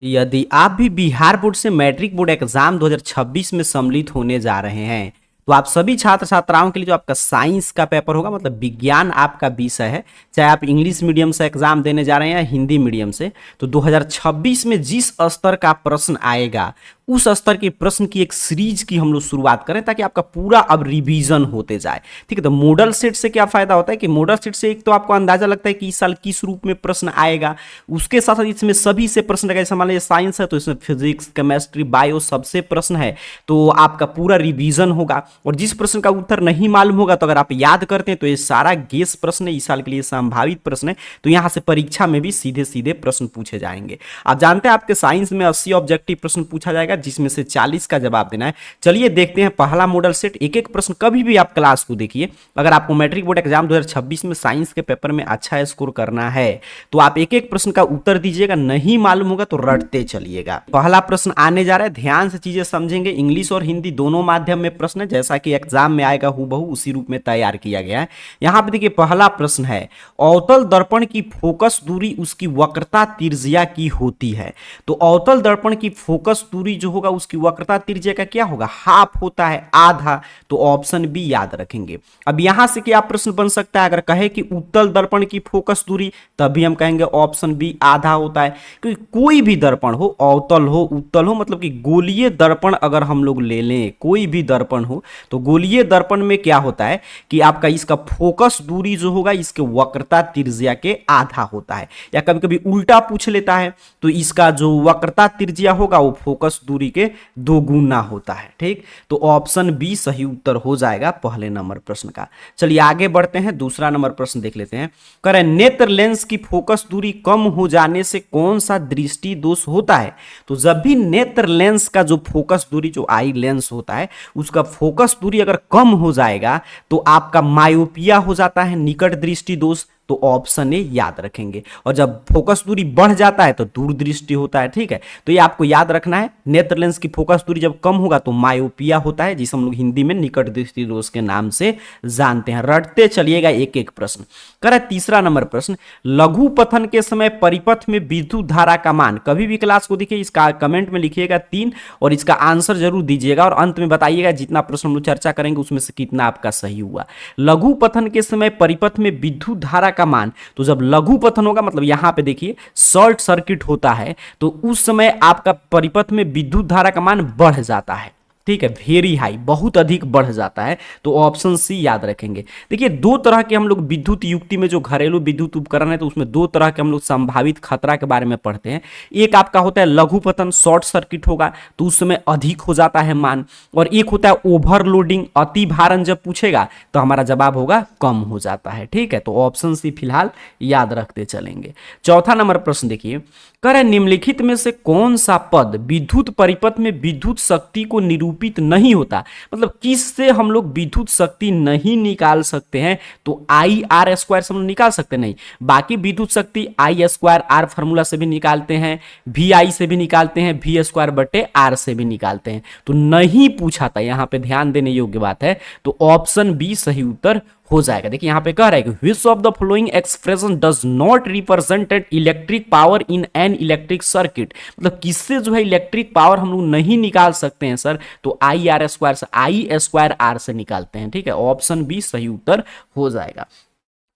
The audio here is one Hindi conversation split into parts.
यदि आप भी बिहार बोर्ड से मैट्रिक बोर्ड एग्जाम 2026 में सम्मिलित होने जा रहे हैं तो आप सभी छात्र छात्राओं के लिए जो आपका साइंस का पेपर होगा, मतलब विज्ञान आपका विषय है, चाहे आप इंग्लिश मीडियम से एग्जाम देने जा रहे हैं या हिंदी मीडियम से, तो 2026 में जिस स्तर का प्रश्न आएगा उस स्तर के प्रश्न की एक सीरीज की हम लोग शुरुआत करें ताकि आपका पूरा अब रिवीजन होते जाए। ठीक है, तो मॉडल सेट से क्या फायदा होता है कि मॉडल सेट से एक तो आपको अंदाजा लगता है कि इस साल किस रूप में प्रश्न आएगा, उसके साथ साथ इसमें सभी से प्रश्न रहेगा। जैसे मान लीजिए साइंस है तो इसमें फिजिक्स, केमिस्ट्री, बायो सबसे प्रश्न है, तो आपका पूरा रिवीजन होगा। और जिस प्रश्न का उत्तर नहीं मालूम होगा तो अगर आप याद करते हैं तो ये सारा गेस प्रश्न है, इस साल के लिए संभावित प्रश्न है, तो यहां से परीक्षा में भी सीधे सीधे प्रश्न पूछे जाएंगे। आप जानते हैं आपके साइंस में 80 ऑब्जेक्टिव प्रश्न पूछा जाएगा जिसमें से 40 का जवाब देना है। चलिए देखते हैं पहला मॉडल सेट। एक एक प्रश्न कभी भी आप क्लास को देखिए, अगर आपको मैट्रिक बोर्ड एग्जाम 2026 में साइंस के पेपर में अच्छा स्कोर करना है तो आप एक एक प्रश्न का उत्तर दीजिएगा, नहीं मालूम होगा तो रटते चलिएगा। पहला प्रश्न आने जा रहा है, ध्यान से चीजें समझेंगे। इंग्लिश और हिंदी दोनों माध्यम में प्रश्न है, जैसा कि एग्जाम में आएगा हूबहू उसी रूप में तैयार किया गया है। यहां पे देखिए पहला प्रश्न है, अवतल दर्पण की फोकस दूरी उसकी वक्रता त्रिज्या की होती है। तो अवतल दर्पण की फोकस दूरी जो होगा उसकी वक्रता त्रिज्या का क्या होगा, हाफ होता है, आधा। तो ऑप्शन बी याद रखेंगे। अब यहां से क्या प्रश्न बन सकता है, अगर कहे कि उत्तल दर्पण की फोकस दूरी, तभी हम कहेंगे ऑप्शन बी आधा होता है, क्योंकि कोई भी दर्पण हो, अवतल हो उत्तल हो, मतलब कि गोलीय दर्पण अगर हम लोग ले लें, कोई भी दर्पण हो, तो गोलीय दर्पण में क्या होता है कि आपका इसका फोकस दूरी जो होगा इसके वक्रता त्रिज्या के आधा होता है। या कभी कभी उल्टा पूछ लेता है तो इसका जो वक्रता त्रिज्या होगा वो फोकस दूरी के दो गुना होता है। ठीक, तो ऑप्शन बी सही उत्तर हो जाएगा पहले नंबर प्रश्न का। चलिए आगे बढ़ते हैं, दूसरा नंबर प्रश्न देख लेते हैं। करें, नेत्र लेंस की फोकस दूरी कम हो जाने से कौन सा दृष्टि दोष होता है। तो जब भी नेत्र लेंस का जो फोकस दूरी, जो आई लेंस होता है, उसका फोकस दूरी अगर कम हो जाएगा तो आपका मायोपिया हो जाता है, निकट दृष्टि दोष। तो ऑप्शन ए याद रखेंगे। और जब फोकस दूरी बढ़ जाता है तो दूरदृष्टि होता है। ठीक है, तो ये आपको याद रखना है। नेत्र लेंस की फोकस दूरी जब कम होगा तो मायोपिया होता है, जिसे हम लोग हिंदी में निकट दृष्टि दोष के नाम से जानते हैं। रटते चलिएगा एक एक प्रश्न। करें तीसरा नंबर प्रश्न, लघु पथन के समय परिपथ में विद्युत धारा का मान, कभी भी क्लास को देखिए, इसका कमेंट में लिखिएगा 3 और इसका आंसर जरूर दीजिएगा और अंत में बताइएगा जितना प्रश्न हम लोग चर्चा करेंगे उसमें से कितना आपका सही हुआ। लघु पथन के समय परिपथ में विद्युत धारा का मान, तो जब लघु पतन होगा मतलब यहां पे देखिए शॉर्ट सर्किट होता है, तो उस समय आपका परिपथ में विद्युत धारा का मान बढ़ जाता है। ठीक है, वेरी हाई, बहुत अधिक बढ़ जाता है। तो ऑप्शन सी याद रखेंगे। देखिए दो तरह के हम लोग विद्युत युक्ति में, जो घरेलू विद्युत उपकरण है, तो उसमें दो तरह के हम लोग संभावित खतरा के बारे में पढ़ते हैं। एक आपका होता है लघु पतन, शॉर्ट सर्किट होगा तो उस समय अधिक हो जाता है मान, और एक होता है ओवरलोडिंग, अति भारण जब पूछेगा तो हमारा जवाब होगा कम हो जाता है। ठीक है, तो ऑप्शन सी फिलहाल याद रखते चलेंगे। चौथा नंबर प्रश्न देखिए, करें निम्नलिखित में से कौन सा पद विद्युत परिपथ में विद्युत शक्ति को निरूपित नहीं होता, मतलब किससे हम लोग विद्युत शक्ति नहीं निकाल सकते हैं। तो आई आर स्क्वायर से हम लोग निकाल सकते नहीं, बाकी विद्युत शक्ति आई स्क्वायर आर फॉर्मूला से भी निकालते हैं, वी आई से भी निकालते हैं, वी स्क्वायर बटे आर से भी निकालते हैं। तो नहीं पूछा था, यहां पे ध्यान देने योग्य बात है। तो ऑप्शन बी सही उत्तर हो जाएगा। देखिए यहां पे कह रहा है कि which of the following expression does not represented electric power in an electric circuit, मतलब किससे जो है इलेक्ट्रिक पावर हम लोग नहीं निकाल सकते हैं सर। तो आई आर स्क्वायर से, आई स्क्वायर आर से निकालते हैं। ठीक है, ऑप्शन बी सही उत्तर हो जाएगा।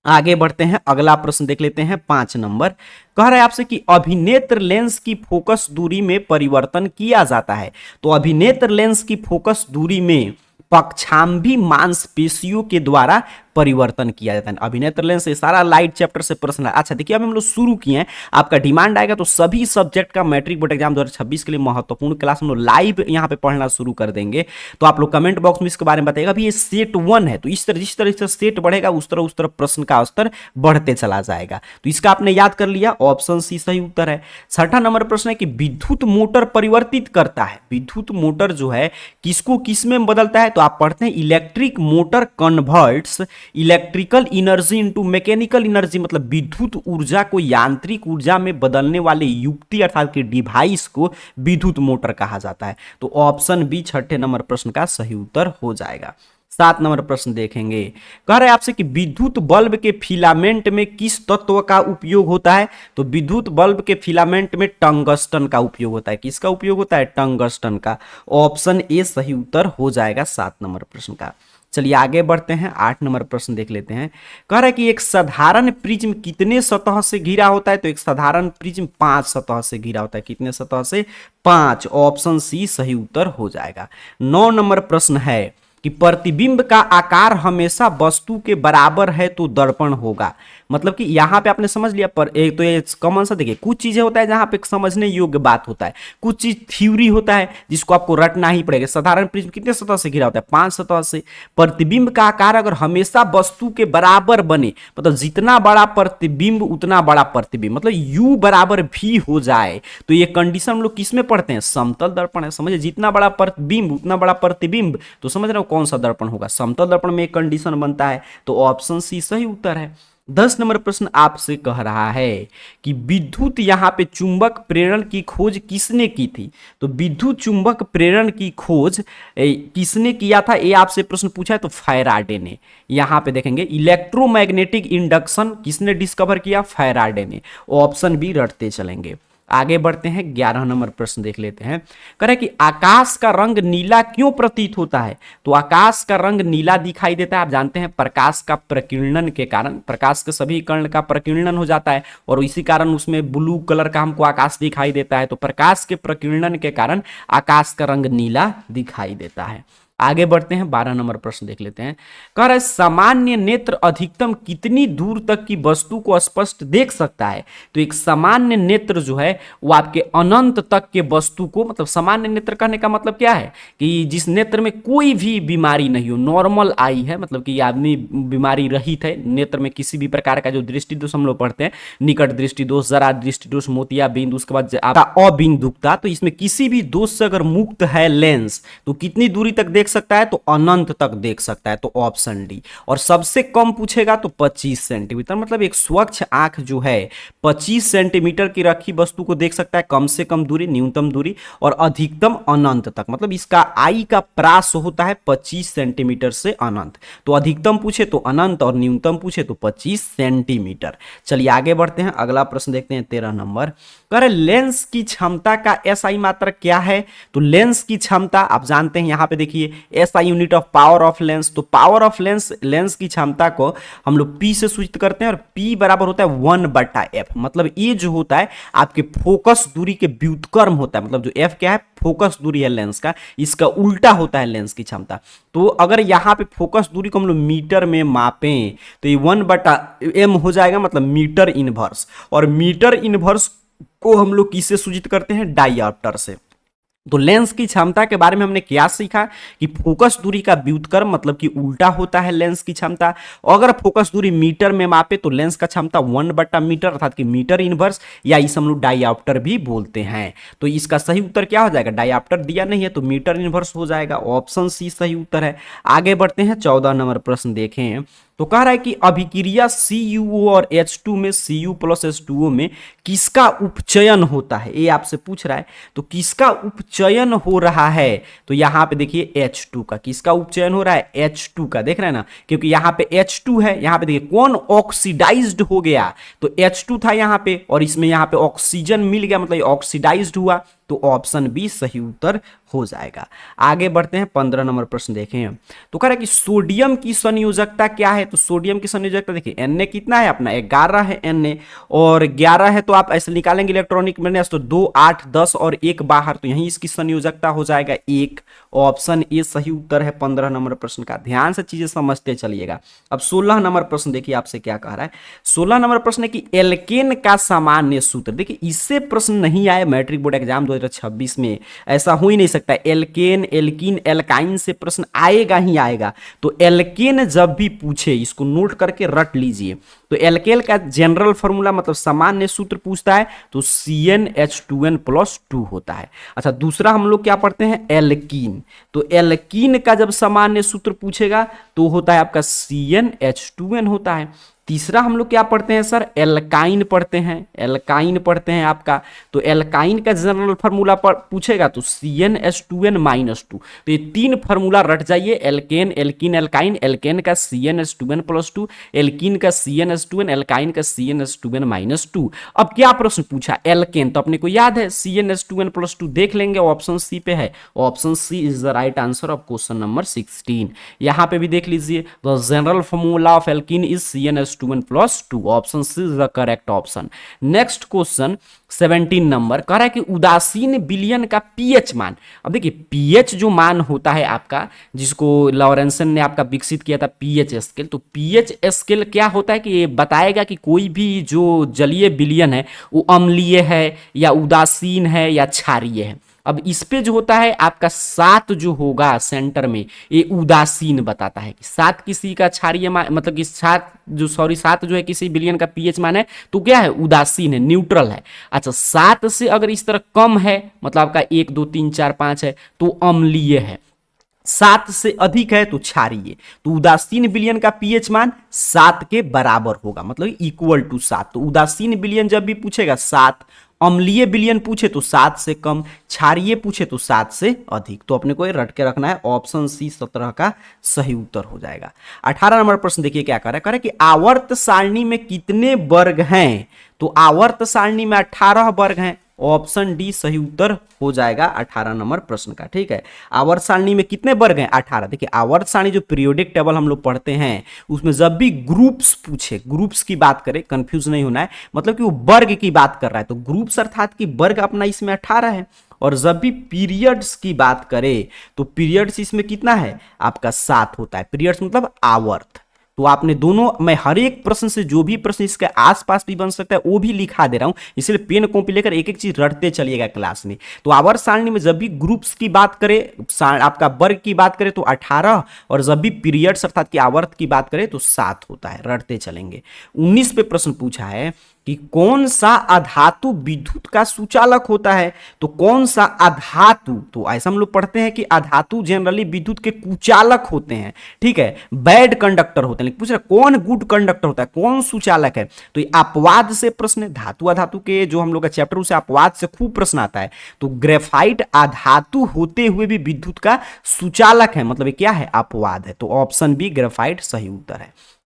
आगे बढ़ते हैं, अगला प्रश्न देख लेते हैं 5 नंबर। कह रहा है आपसे कि अभिनेत्र लेंस की फोकस दूरी में परिवर्तन किया जाता है। तो अभिनेत्र लेंस की फोकस दूरी में पक्षांभी मांसपेशियों के द्वारा परिवर्तन किया जाता है। अभिनेत्र लेंस से सारा लाइट चैप्टर से प्रश्न है। अच्छा देखिए, अब हम लोग शुरू किए हैं, आपका डिमांड आएगा तो सभी सब्जेक्ट का मैट्रिक बोर्ड एग्जाम 2026 के लिए महत्वपूर्ण क्लास हम लोग लाइव यहाँ पे पढ़ना शुरू कर देंगे। तो आप लोग कमेंट बॉक्स में इसके बारे में बताइएगा। अभी ये सेट 1 है, तो जिस तरह से सेट बढ़ेगा उस तरह प्रश्न का स्तर बढ़ते चला जाएगा। तो इसका आपने याद कर लिया, ऑप्शन सी सही उत्तर है। छठा नंबर प्रश्न है कि विद्युत मोटर परिवर्तित करता है। विद्युत मोटर जो है किसको किस में बदलता है, तो आप पढ़ते हैं electric motor converts electrical energy into mechanical energy, मतलब विद्युत ऊर्जा को यांत्रिक ऊर्जा में बदलने वाले युक्ति अर्थात कि डिवाइस को विद्युत मोटर कहा जाता है। तो ऑप्शन बी छठे नंबर प्रश्न का सही उत्तर हो जाएगा। 7 नंबर प्रश्न देखेंगे। कह रहे हैं आपसे कि विद्युत बल्ब के फिलामेंट में किस तत्व का उपयोग होता है? तो विद्युत बल्ब के फिलामेंट में टंगस्टन का उपयोग होता है। किसका उपयोग होता है? टंगस्टन का। ऑप्शन ए सही उत्तर हो जाएगा 7 नंबर प्रश्न का। चलिए आगे बढ़ते हैं, 8 नंबर प्रश्न देख लेते हैं। कह रहा है कि एक साधारण प्रिज्म कितने सतह से घिरा होता है? तो एक साधारण प्रिज्म 5 सतह से घिरा होता है। कितने सतह से? 5। ऑप्शन सी सही उत्तर हो जाएगा। 9 नंबर प्रश्न है कि प्रतिबिंब का आकार हमेशा वस्तु के बराबर है तो दर्पण होगा। मतलब कि यहां पे आपने समझ लिया, पर एक तो ये कॉमन सा देखिए, कुछ चीजें होता है जहां पे समझने योग्य बात होता है, कुछ चीज थ्योरी होता है जिसको आपको रटना ही पड़ेगा। साधारण प्रिज्म कितने सतह से घिरा होता है? 5 सतह से। प्रतिबिंब का आकार अगर हमेशा वस्तु के बराबर बने, मतलब जितना बड़ा प्रतिबिंब उतना बड़ा प्रतिबिंब, मतलब u बराबर भी हो जाए, तो ये कंडीशन हम लोग किस में पढ़ते हैं? समतल दर्पण है। समझे, जितना बड़ा प्रतिबिंब उतना बड़ा प्रतिबिंब, तो समझ रहे हो कौन सा दर्पण होगा? समतल दर्पण में एक कंडीशन बनता है, तो ऑप्शन सी सही उत्तर है। 10 नंबर प्रश्न आपसे कह रहा है कि विद्युत यहां पे चुंबक प्रेरण की खोज किसने की थी? तो विद्युत चुंबक प्रेरण की खोज किसने किया था, ये आपसे प्रश्न पूछा है, तो फैराडे ने। यहां पे देखेंगे इलेक्ट्रोमैग्नेटिक इंडक्शन किसने डिस्कवर किया? फैराडे ने। ऑप्शन बी रटते चलेंगे। आगे बढ़ते हैं, 11 नंबर प्रश्न देख लेते हैं। कह रहे कि आकाश का रंग नीला क्यों प्रतीत होता है? तो आकाश का रंग नीला दिखाई देता है, आप जानते हैं प्रकाश का प्रकीर्णन के कारण, प्रकाश के सभी कण का प्रकीर्णन हो जाता है और इसी कारण उसमें ब्लू कलर का हमको आकाश दिखाई देता है। तो प्रकाश के प्रकीर्णन के कारण आकाश का रंग नीला दिखाई देता है। आगे बढ़ते हैं, 12 नंबर प्रश्न देख लेते हैं। कह रहा है सामान्य नेत्र अधिकतम कितनी दूर तक की वस्तु को स्पष्ट देख सकता है? तो एक सामान्य नेत्र जो है वो आपके अनंत तक के वस्तु को, मतलब सामान्य नेत्र कहने का मतलब क्या है कि जिस नेत्र में कोई भी बीमारी नहीं हो, नॉर्मल आई है, मतलब कि आदमी बीमारी रहित है, नेत्र में किसी भी प्रकार का जो दृष्टि दोष हम लोग पढ़ते हैं, निकट दृष्टि दोष, जरा दृष्टि दोष, मोतियाबिंद, उसके बाद आपका अबिंदुकता, तो इसमें किसी भी दोष से अगर मुक्त है लेंस, तो कितनी दूरी तक देख सकता है? तो अनंत तक देख सकता है, तो ऑप्शन डी। और सबसे कम पूछेगा तो 25 सेंटीमीटर, मतलब एक स्वच्छ आंख जो है 25 सेंटीमीटर की रखी वस्तु को देख सकता है, कम से कम दूरी, न्यूनतम दूरी, और अधिकतम अनंत तक, मतलब इसका आई का प्रास होता है 25 सेंटीमीटर से अनंत। तो अधिकतम पूछे तो अनंत और न्यूनतम पूछे तो 25 सेंटीमीटर। चलिए आगे बढ़ते हैं, अगला प्रश्न देखते हैं, 13 नंबर। कह रहे लेंस की क्षमता का एसआई मात्रक क्या है? तो लेंस की क्षमता आप जानते हैं, यहां पे देखिए SI unit of power of lens, तो पावर ऑफ लेंस, लेंस की क्षमता को हम लोग पी से सूचित करते हैं और पी बराबर होता है 1/f। मतलब ये जो होता है आपके फोकस दूरी के व्युत्क्रम होता है, मतलब जो f क्या है? फोकस दूरी है लेंस का, इसका उल्टा होता है लेंस की क्षमता। तो अगर यहां पे फोकस दूरी को हम लोग मीटर में मापें तो ये 1/m हो जाएगा, मतलब मीटर इनवर्स। और मीटर इनवर्स को हम लोग किससे सूचित करते हैं? डायऑप्टर से। तो लेंस की क्षमता के बारे में हमने क्या सीखा कि फोकस दूरी का व्युत्क्रम मतलब कि उल्टा होता है लेंस की क्षमता। अगर फोकस दूरी मीटर में मापे तो लेंस का क्षमता 1/मीटर अर्थात कि मीटर इनवर्स, या इस हम लोग डायऑप्टर भी बोलते हैं। तो इसका सही उत्तर क्या हो जाएगा? डायऑप्टर दिया नहीं है तो मीटर इनवर्स हो जाएगा, ऑप्शन सी सही उत्तर है। आगे बढ़ते हैं, 14 नंबर प्रश्न देखें। तो कह रहा है कि अभिक्रिया CuO और H2 में Cu प्लस H2O में किसका उपचयन होता है? ये आपसे पूछ रहा है, तो किसका उपचयन हो रहा है? तो यहां पे देखिए H2 का। किसका उपचयन हो रहा है? H2 का। देख रहे हैं ना, क्योंकि यहां पे H2 है, यहां पे देखिए कौन ऑक्सीडाइज्ड हो गया? तो H2 था यहां पे और इसमें यहां पे ऑक्सीजन मिल गया, मतलब ऑक्सीडाइज्ड हुआ, तो ऑप्शन बी सही उत्तर हो जाएगा। आगे बढ़ते हैं, 15 नंबर प्रश्न देखें। तो कह रहा है कि सोडियम की संयोजकता क्या है? तो सोडियम की संयोजकता देखिए, Na कितना है अपना? 11 है Na, और 11 है तो आप ऐसे निकालेंगे इलेक्ट्रॉनिक विन्यास, तो 2, 8, 10 और 1 बाहर, तो यहीं इसकी संयोजकता हो जाएगा 1। ऑप्शन ए सही उत्तर है 15 नंबर प्रश्न का। ध्यान से चीजें समझते चलिएगा। अब 16 नंबर प्रश्न देखिए आपसे क्या कह रहा है। 16 नंबर प्रश्न है कि एल्केन का सामान्य सूत्र। देखिए इससे प्रश्न नहीं आए मैट्रिक बोर्ड एग्जाम 2026 में, ऐसा हो ही नहीं सकता। एल्केन, एल्कीन, एल्काइन से प्रश्न आएगा ही आएगा। तो एल्केन जब भी पूछे, इसको नोट करके रट लीजिए, तो तो एल्केल का जनरल फॉर्मूला मतलब सामान्य सूत्र पूछता है तो CnH2n+2 होता है। अच्छा, दूसरा हम लोग क्या पढ़ते हैं, एल्कीन। तो एल्कीन का जब सामान्य सूत्र पूछेगा तो होता है आपका CnH2n होता है। तीसरा हम लोग क्या पढ़ते हैं सर, एल्काइन पढ़ते हैं, एल्काइन पढ़ते हैं आपका। तो एल्काइन का जनरल फार्मूला पूछेगा तो CnH2n-2। तो ये तीन फार्मूला रट जाइए, एल्केन, एल्कीन, एल्काइन। एल्केन का CnH2n+2, एल्कीन का CnH2n, एल्काइन का CnH2n-2। अब क्या प्रश्न पूछा, एल्केन तो अपने को याद है CnH2n+2, देख लेंगे ऑप्शन सी पे है, option C is the right answer of question number 16। यहां पे भी देख लीजिए, the general formula of alkene is CnH2n+2, option C is the correct option. Next question 17 number कह रहा है कि उदासीन विलयन का पीएच मान। अब देखिए पीएच जो मान होता है आपका, जिसको लॉरेंसन ने आपका विकसित किया था पीएच स्केल, तो पीएच स्केल क्या होता है कि ये बताएगा कि कोई भी जो जलीय विलयन है वो अम्लीय है या उदासीन है या क्षारीय है। अब इस पे जो होता है आपका 7 जो होगा सेंटर में, ये उदासीन बताता है कि 7 किसी का क्षारीय मतलब कि 7 जो है किसी विलयन का पीएच मान है तो क्या है, उदासीन है, न्यूट्रल है। अच्छा, 7 से अगर इस तरह कम है, मतलब आपका 1 2 3 4 5 है तो अम्लीय है, 7 से अधिक है तो क्षारीय। तो उदासीन विलयन का पीएच मान 7 के बराबर होगा, मतलब इक्वल टू 7। तो उदासीन विलयन जब भी पूछेगा 7, अम्लीय विलयन पूछे तो 7 से कम, क्षारीय पूछे तो 7 से अधिक। तो अपने को ये रट के रखना है, ऑप्शन सी 17 का सही उत्तर हो जाएगा। 18 नंबर प्रश्न देखिए क्या कर रहा है कि आवर्त सारणी में कितने वर्ग हैं। तो आवर्त सारणी में 18 वर्ग हैं, ऑप्शन डी सही उत्तर हो जाएगा 18 नंबर प्रश्न का। ठीक है, आवर्त सारणी में कितने वर्ग हैं, 18। देखिए आवर्त सारणी जो पीरियोडिक टेबल हम लोग पढ़ते हैं उसमें जब भी ग्रुप्स पूछे, ग्रुप्स की बात करें, कंफ्यूज नहीं होना है, मतलब कि वो वर्ग की बात कर रहा है तो ग्रुप्स अर्थात कि वर्ग अपना इसमें 18 है। और जब भी पीरियड्स की बात करें तो पीरियड्स इसमें कितना है आपका 7 होता है। पीरियड्स मतलब आवर्त। तो आपने दोनों, मैं हर एक प्रश्न से जो भी प्रश्न इसके आसपास भी बन सकता है वो भी लिखा दे रहा हूं, इसलिए पेन कॉपी लेकर एक एक चीज रटते चलिएगा क्लास में। तो आवर्त सारणी में जब भी ग्रुप्स की बात करें, आपका वर्ग की बात करें तो 18, और जब भी पीरियड्स अर्थात कि आवर्त की बात करें तो 7 होता है, रटते चलेंगे। 19 पे प्रश्न पूछा है कि कौन सा अधातु विद्युत का सुचालक होता है। तो कौन सा अधातु, तो ऐसा हम लोग पढ़ते हैं कि अधातु जनरली विद्युत के कुचालक होते हैं, ठीक है, बैड कंडक्टर होते हैं। लेकिन पूछ रहे कौन गुड कंडक्टर होता है, कौन सुचालक है। तो ये अपवाद से प्रश्न, धातु अधातु के जो हम लोग का चैप्टर उसे अपवाद से खूब प्रश्न आता है। तो ग्रेफाइट अधातु होते हुए भी विद्युत का सुचालक है, मतलब ये क्या है, अपवाद है। तो ऑप्शन बी ग्रेफाइट सही उत्तर है।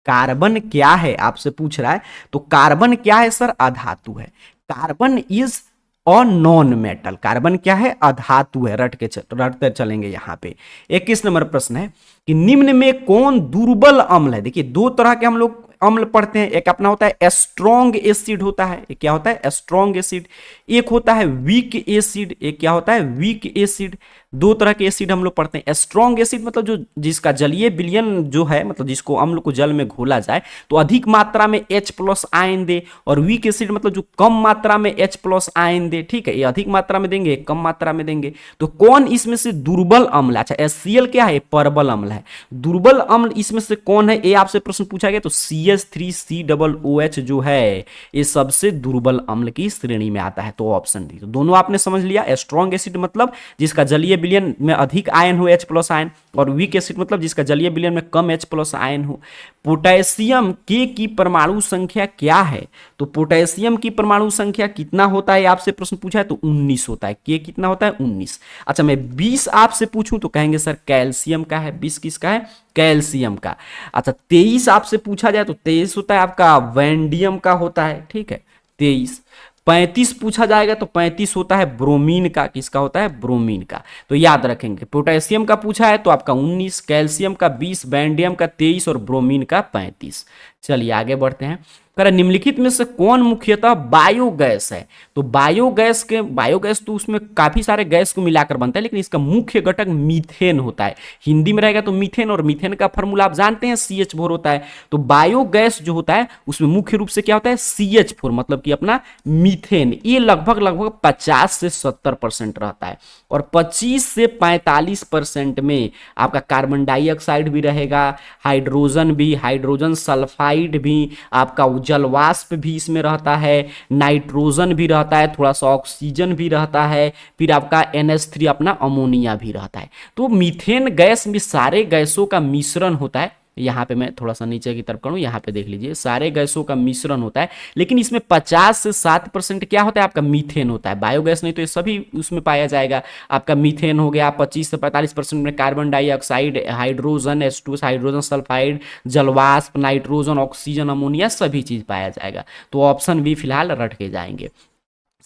कार्बन क्या है आपसे पूछ रहा है, तो कार्बन क्या है सर, अधातु है। Carbon is a non metal, carbon क्या है, अधातु है। रटते चलेंगे यहां पे। 21 नंबर प्रश्न है कि निम्न में कौन दुर्बल अम्ल है। देखिए दो तरह के हम लोग अम्ल पढ़ते हैं, एक अपना होता है स्ट्रॉन्ग एसिड होता है, एक क्या होता है, स्ट्रॉन्ग एसिड। एक होता है वीक एसिड, एक क्या होता है, वीक एसिड। दो तरह के एसिड हम लोग पढ़ते हैं। स्ट्रॉन्ग एसिड मतलब जो जिसका जलीय विलयन जो है, मतलब जिसको अम्ल को जल में घोला जाए तो अधिक मात्रा में H+ आयन दे, और वीक एसिड मतलब जो कम मात्रा में H+ आयन दे। ठीक है, ये अधिक मात्रा में देंगे, कम मात्रा में देंगे। तो कौन इसमें से दुर्बल अम्ल, अच्छा HCl क्या है, परबल अम्ल है। दुर्बल अम्ल इसमें से कौन है, ये आपसे प्रश्न पूछा गया। तो CH3COOH जो है ये सबसे दुर्बल अम्ल की श्रेणी में आता है, तो ऑप्शन डी। तो दोनों आपने समझ लिया। स्ट्रॉन्ग एसिड मतलब जिसका जलीय विलयन में अधिक आयन हो, H+ आयन, और वीक एसिड मतलब जिसका जलीय विलयन में कम H+ आयन हो। पोटेशियम के की परमाणु संख्या क्या है। तो पोटेशियम की परमाणु संख्या कितना होता है आपसे प्रश्न पूछा है, तो 19 होता है। के कितना होता है, 19। अच्छा मैं 20 आपसे पूछूं तो कहेंगे सर कैल्शियम का है। 20 किसका है, कैल्शियम का। अच्छा 23 आपसे पूछा जाए तो 23 होता है आपका वैंडियम का होता है, ठीक है 23। 35 पूछा जाएगा तो 35 होता है ब्रोमीन का। किसका होता है, ब्रोमीन का। तो याद रखेंगे, पोटेशियम का पूछा है तो आपका 19, कैल्शियम का 20, वैंडियम का 23 और ब्रोमीन का 35। चलिए आगे बढ़ते हैं। कह निम्नलिखित में से कौन मुख्यतः बायोगैस है? तो बायोगैस तो उसमें काफी सारे गैस को मिलाकर बनता है, लेकिन इसका मुख्य घटक मीथेन होता है। हिंदी में रहेगा तो मीथेन, और मीथेन का फॉर्मूला आप जानते हैं CH4 होता है। तो बायोगैस जो होता है उसमें मुख्य रूप से क्या होता है? CH4, मतलब कि अपना मीथेन। ये लगभग 50 से 70% रहता है, और 25 से 45% में आपका कार्बन डाइऑक्साइड भी रहेगा, हाइड्रोजन भी, हाइड्रोजन सल्फाइड भी, आपका जल वाष्प भी इसमें रहता है, नाइट्रोजन भी रहता है, थोड़ा सा ऑक्सीजन भी रहता है, फिर आपका NH3 अपना अमोनिया भी रहता है। तो मीथेन गैस में सारे गैसों का मिश्रण होता है। यहाँ पे मैं थोड़ा सा नीचे की तरफ करूँ, यहाँ पे देख लीजिए, सारे गैसों का मिश्रण होता है, लेकिन इसमें 50 से 60% क्या होता है? आपका मीथेन होता है। बायोगैस नहीं तो ये सभी उसमें पाया जाएगा। आपका मीथेन हो गया, 25 से 45% में carbon dioxide, hydrogen H2, hydrogen sulphide, जलवाष्प, नाइट्रोजन, ऑक्सीजन, अमोनिया, सभी चीज पाया जाएगा। तो ऑप्शन भी फिलहाल रट के जाएंगे।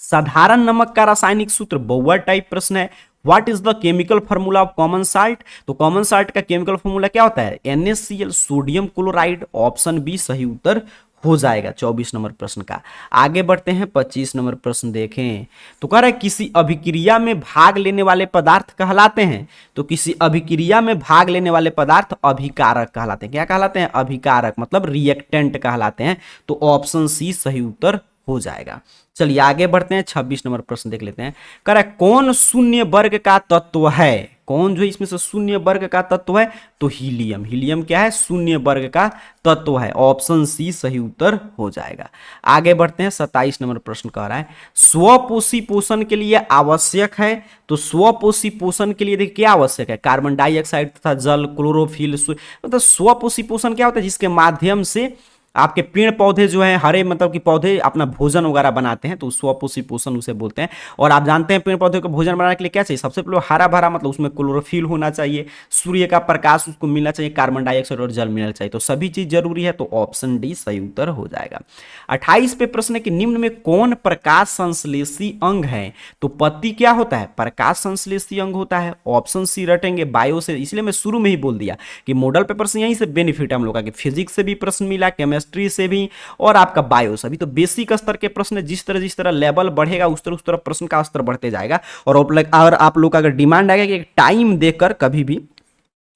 साधारण नमक का रासायनिक सूत्र, बहुवर टाइप प्रश्न है। What is the chemical formula of common salt? तो कॉमन साल्ट का केमिकल फॉर्मूला क्या होता है? NaCl, sodium chloride. Option B सही उत्तर हो जाएगा 24 नंबर प्रश्न का। आगे बढ़ते हैं, 25 नंबर प्रश्न देखें। तो कह रहा है किसी अभिक्रिया में भाग लेने वाले पदार्थ कहलाते हैं। तो किसी अभिक्रिया में भाग लेने वाले पदार्थ अभिकारक कहलाते हैं। क्या कहलाते हैं? अभिकारक, मतलब रिएक्टेंट कहलाते हैं। तो ऑप्शन सी सही उत्तर हो जाएगा। चलिए आगे बढ़ते हैं, 26 नंबर प्रश्न देख लेते हैं। कह रहा है कौन शून्य वर्ग का तत्व है? कौन जो इसमें से शून्य वर्ग का तत्व है? तो हीलियम। हीलियम क्या है? शून्य वर्ग का तत्व है। ऑप्शन सी सही उत्तर हो जाएगा। आगे बढ़ते हैं, 27 नंबर प्रश्न कह रहा है स्वपोषी पोषण के लिए आवश्यक है। तो स्वपोषी पोषण के लिए देखिए क्या आवश्यक है? कार्बन डाइऑक्साइड तथा जल, क्लोरोफिल। मतलब स्वपोषी पोषण क्या होता है? जिसके माध्यम से आपके पेड़ पौधे जो है हरे, मतलब कि पौधे अपना भोजन वगैरह बनाते हैं, तो स्वपोषी पोषण उसे बोलते हैं। और आप जानते हैं पेड़ पौधे को भोजन बनाने के लिए क्या चाहिए? सबसे पहले हरा भरा, मतलब उसमें क्लोरोफिल होना चाहिए, सूर्य का प्रकाश उसको मिलना चाहिए, कार्बन डाइऑक्साइड और जल मिलना चाहिए। तो सभी चीज जरूरी है। तो ऑप्शन डी सही उत्तर हो जाएगा। 28 पे प्रश्न है कि निम्न में कौन प्रकाश संश्लेषी अंग है? तो पत्ती क्या होता है? प्रकाश संश्लेषी अंग होता है। ऑप्शन सी रटेंगे, बायो से। इसलिए मैं शुरू में ही बोल दिया कि मॉडल पेपर से यहीं से बेनिफिट है हम लोग का, कि फिजिक्स से भी प्रश्न मिला, केमिस्ट्री से भी, और आपका बायो से भी। तो बेसिक स्तर के प्रश्न जिस तरह लेवल बढ़ेगा उस तरह प्रश्न का स्तर बढ़ते जाएगा। और आप लोग का अगर डिमांड आएगा कि टाइम देकर कभी भी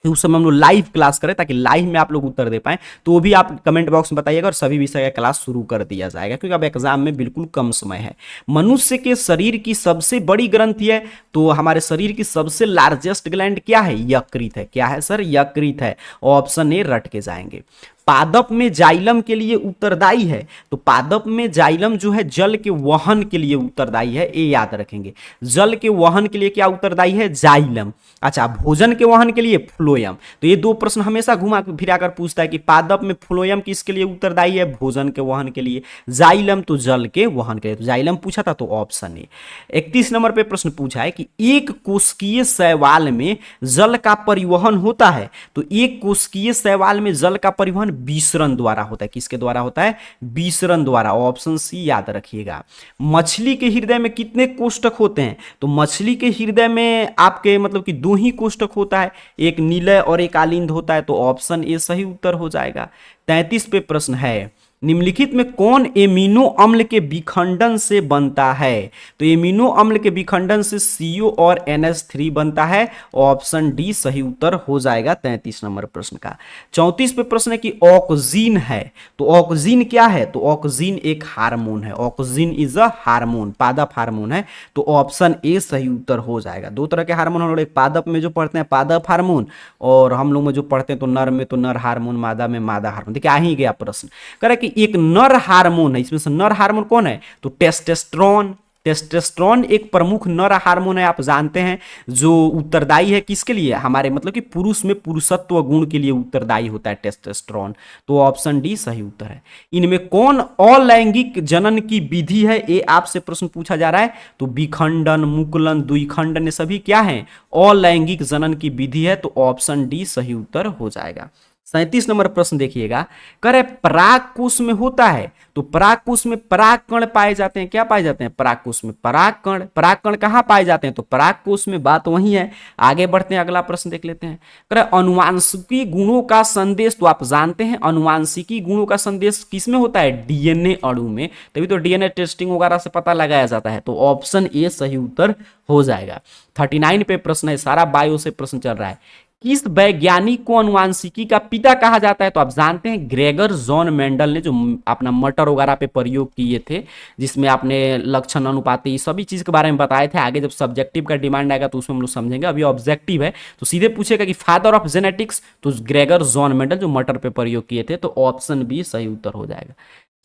उस समय हम लोग लाइव क्लास करें, ताकि लाइव में आप लोग उत्तर दे पाएं, तो वो भी आप कमेंट बॉक्स में बताइएगा, और सभी विषय का क्लास शुरू कर दिया जाएगा, क्योंकि अब एग्जाम में बिल्कुल कम समय है। मनुष्य के शरीर की सबसे बड़ी ग्रंथि है। तो हमारे शरीर की सबसे लार्जेस्ट ग्लैंड क्या है? यकृत है। क्या है सर? यकृत है। ऑप्शन ए रट के जाएंगे। पादप में जाइलम के लिए उत्तरदायी है। तो पादप में जाइलम जो है जल के वहन के लिए उत्तरदायी है, ये याद रखेंगे। जल के वहन के लिए क्या उत्तरदायी है? जाइलम। अच्छा, भोजन के वहन के लिए फ्लोएम। तो ये दो प्रश्न हमेशा घुमा फिरा कर पूछता है कि पादप में फ्लोएम किसके लिए उत्तरदायी है? भोजन के वहन के लिए। जाइलम तो जल के वहन के लिए। तो जाइलम पूछा था, तो ऑप्शन ए। 31 नंबर पे प्रश्न पूछा है कि एक कोशिकीय शैवाल में जल का परिवहन होता है। तो एक कोशिकीय शैवाल में जल का परिवहन विसरण द्वारा होता है। किसके द्वारा होता है? विसरण द्वारा। ऑप्शन सी याद रखिएगा। मछली के हृदय में कितने कोष्ठक होते हैं? तो मछली के हृदय में आपके मतलब कि दो ही कोष्ठक होता है, एक नीलय और एक आलिंद होता है। तो ऑप्शन ए सही उत्तर हो जाएगा। 33 पे प्रश्न है निम्नलिखित में कौन एमिनो अम्ल के विखंडन से बनता है? तो एमिनो अम्ल के विखंडन से CO और NH3 बनता है। ऑप्शन डी सही उत्तर हो जाएगा 33 नंबर प्रश्न का। 34 पे प्रश्न है कि ऑक्सीन है। तो ऑक्सीन क्या है? तो ऑक्सीन एक हार्मोन है। ऑक्सीन इज अ हार्मोन, पादप हार्मोन है। तो ऑप्शन ए सही उत्तर हो जाएगा। दो तरह के हार्मोन हम लोग एक पादप में जो पढ़ते हैं पादप हार्मोन, और हम लोग में जो पढ़ते हैं तो नर में तो नर हार्मोन, मादा में मादा हार्मोन। देखिए आ ही गया प्रश्न। कह रहा है कि एक नर हार्मोन है, इसमें से नर हार्मोन कौन है? तो टेस्टोस्टेरोन। टेस्टोस्टेरोन एक प्रमुख नर हार्मोन है, आप जानते हैं, जो उत्तरदायी है किसके लिए? हमारे मतलब कि पुरुष में पुरुषत्व गुण के लिए उत्तरदायी होता है टेस्टोस्टेरोन। तो ऑप्शन डी सही उत्तर है। इनमें कौन अलैंगिक जनन की विधि है? ये आपसे प्रश्न पूछा जा रहा है। तो विखंडन, मुकुलन, द्विखंडन, ये सभी क्या है? अलैंगिक जनन की विधि है। तो ऑप्शन डी सही उत्तर हो जाएगा। 37 नंबर प्रश्न देखिएगा, कह रहे पराग कोश में होता है, तो पराग कोश में पराग कण पाए जाते हैं। क्या पाए जाते हैं? पराग कोश में पराग कण। पराग कण कहाँ पाए जाते हैं? तो पराग कोश में। बात वही है। आगे बढ़ते हैं, अगला प्रश्न देख लेते हैं। कह रहे अनुवांशिकी गुणों का संदेश, तो आप जानते हैं अनुवांशिकी गुणों का संदेश किसमें होता है? डीएनए अणु में। तभी तो डीएनए टेस्टिंग वगैरह से पता लगाया जाता है। तो ऑप्शन ए सही उत्तर हो जाएगा। 39 पे प्रश्न है, सारा बायो से प्रश्न चल रहा है। किस वैज्ञानिक को अनुवांशिकी का पिता कहा जाता है? तो आप जानते हैं ग्रेगर जॉन मेंडल ने, जो अपना मटर वगैरह पे प्रयोग किए थे, जिसमें आपने लक्षण अनुपाती सभी चीज के बारे में बताए थे। आगे जब सब्जेक्टिव का डिमांड आएगा तो उसमें हम लोग समझेंगे। अभी ऑब्जेक्टिव है तो सीधे पूछेगा कि फादर ऑफ जेनेटिक्स, तो ग्रेगर जॉन मेंडल जो मटर पे प्रयोग किए थे। तो ऑप्शन बी सही उत्तर हो जाएगा।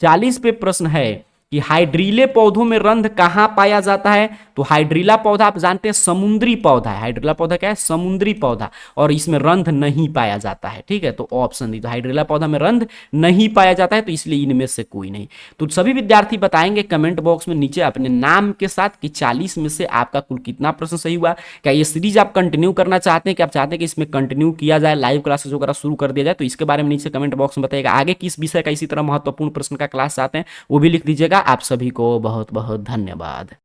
40 पे प्रश्न है कि हाइड्रीले पौधों में रंध्र कहाँ पाया जाता है? तो हाइड्रीला पौधा आप जानते हैं समुद्री पौधा है। हाइड्रीला पौधा क्या है? समुद्री पौधा, और इसमें रंध्र नहीं पाया जाता है। ठीक है, तो ऑप्शन दी। तो हाइड्रीला पौधा में रंध्र नहीं पाया जाता है, तो इसलिए इनमें से कोई नहीं। तो सभी विद्यार्थी बताएंगे कमेंट बॉक्स में नीचे अपने नाम के साथ कि 40 में से आपका कुल कितना प्रश्न सही हुआ। क्या ये सीरीज आप कंटिन्यू करना चाहते हैं, कि आप चाहते हैं कि इसमें कंटिन्यू किया जाए, लाइव क्लासेस वगैरह शुरू कर दिया जाए? तो इसके बारे में नीचे कमेंट बॉक्स में बताइएगा। आगे किस विषय का इसी तरह महत्वपूर्ण प्रश्न का क्लास चाहते हैं वो भी लिख दीजिएगा। आप सभी को बहुत बहुत धन्यवाद।